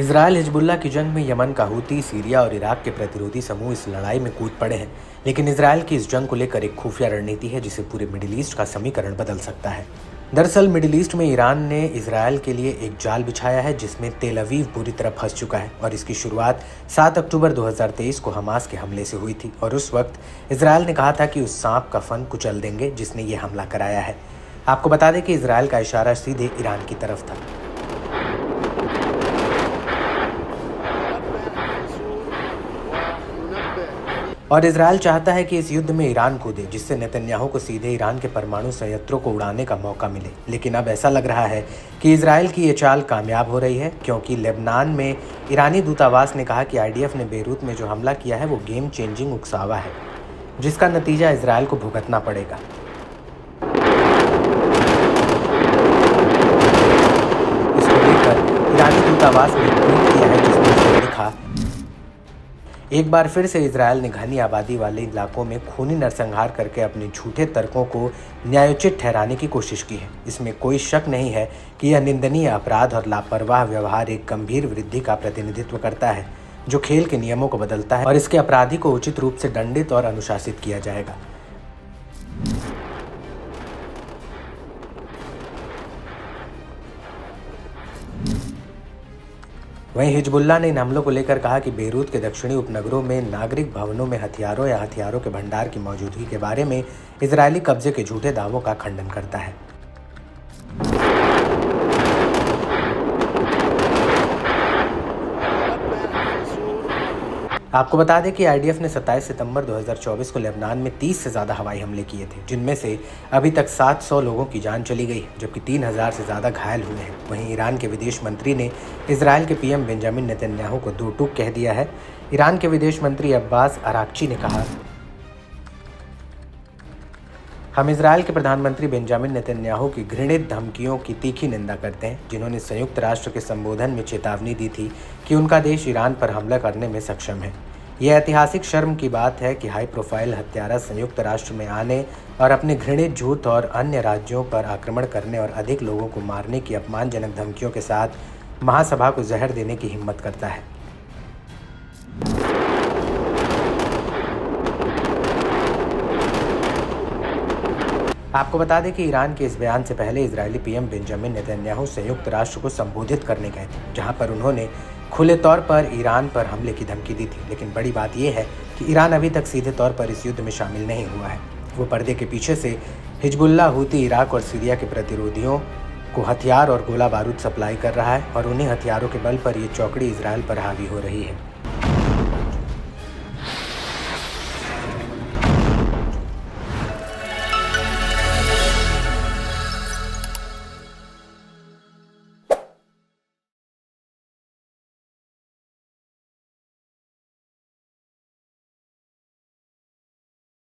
Israel Hezbollah की जंग में यमन का हूती, सीरिया और इराक के प्रतिरोधी समूह इस लड़ाई में कूद पड़े हैं। लेकिन इजरायल की इस जंग को लेकर एक खुफिया रणनीति है जिसे पूरे मिडिल ईस्ट का समीकरण बदल सकता है। दरअसल मिडिल ईस्ट में ईरान ने इजरायल के लिए एक जाल बिछाया है जिसमें तेल अवीव बुरी तरह फंस चुका है और इसकी शुरुआत 7 अक्टूबर 2023 को हमास के हमले से हुई थी और उस वक्त इजरायल ने कहा था कि उस सांप का फन कुचल देंगे जिसने ये हमला कराया है। आपको बता दें कि इजरायल का इशारा सीधे ईरान की तरफ था। और इजरायल चाहता है कि इस युद्ध में ईरान कूदे जिससे नेतन्याहू को सीधे ईरान के परमाणु संयंत्रों को उड़ाने का मौका मिले। लेकिन अब ऐसा लग रहा है कि इजरायल की ये चाल कामयाब हो रही है, क्योंकि लेबनान में ईरानी दूतावास ने कहा कि आईडीएफ ने बेरूत में जो हमला किया है वो गेम चेंजिंग उकसावा है जिसका नतीजा इजरायल को भुगतना पड़ेगा। इसको लेकर ईरानी दूतावास ने ट्वीट किया है जिसमें लिखा, एक बार फिर से इजरायल ने घनी आबादी वाले इलाकों में खूनी नरसंहार करके अपने झूठे तर्कों को न्यायोचित ठहराने की कोशिश की है। इसमें कोई शक नहीं है कि यह निंदनीय अपराध और लापरवाह व्यवहार एक गंभीर वृद्धि का प्रतिनिधित्व करता है जो खेल के नियमों को बदलता है और इसके अपराधी को उचित रूप से दंडित और अनुशासित किया जाएगा। वहीं हिजबुल्लाह ने इन हमलों को लेकर कहा कि बेरूत के दक्षिणी उपनगरों में नागरिक भवनों में हथियारों या हथियारों के भंडार की मौजूदगी के बारे में इजरायली कब्जे के झूठे दावों का खंडन करता है। आपको बता दें कि आईडीएफ ने 27 सितंबर 2024 को लेबनान में 30 से ज़्यादा हवाई हमले किए थे, जिनमें से अभी तक 700 लोगों की जान चली गई है जबकि 3000 से ज़्यादा घायल हुए हैं। वहीं ईरान के विदेश मंत्री ने इजरायल के पीएम बेंजामिन नेतन्याहू को दो टूक कह दिया है। ईरान के विदेश मंत्री अब्बास अराक्ची ने कहा, हम इजरायल के प्रधानमंत्री बेंजामिन नेतन्याहू की घृणित धमकियों की तीखी निंदा करते हैं, जिन्होंने संयुक्त राष्ट्र के संबोधन में चेतावनी दी थी कि उनका देश ईरान पर हमला करने में सक्षम है। यह ऐतिहासिक शर्म की बात है कि हाई प्रोफाइल हत्यारा संयुक्त राष्ट्र में आने और अपने घृणित झूठ और अन्य राज्यों पर आक्रमण करने और अधिक लोगों को मारने की अपमानजनक धमकियों के साथ महासभा को जहर देने की हिम्मत करता है। आपको बता दें कि ईरान के इस बयान से पहले इजरायली पीएम बेंजामिन नेतन्याहू संयुक्त राष्ट्र को संबोधित करने गए थे, जहां पर उन्होंने खुले तौर पर ईरान पर हमले की धमकी दी थी। लेकिन बड़ी बात यह है कि ईरान अभी तक सीधे तौर पर इस युद्ध में शामिल नहीं हुआ है। वो पर्दे के पीछे से हिजबुल्लाह, हूती, इराक और सीरिया के प्रतिरोधियों को हथियार और गोला बारूद सप्लाई कर रहा है और उन्हीं हथियारों के बल पर ये चौकड़ी इजरायल पर हावी हो रही है।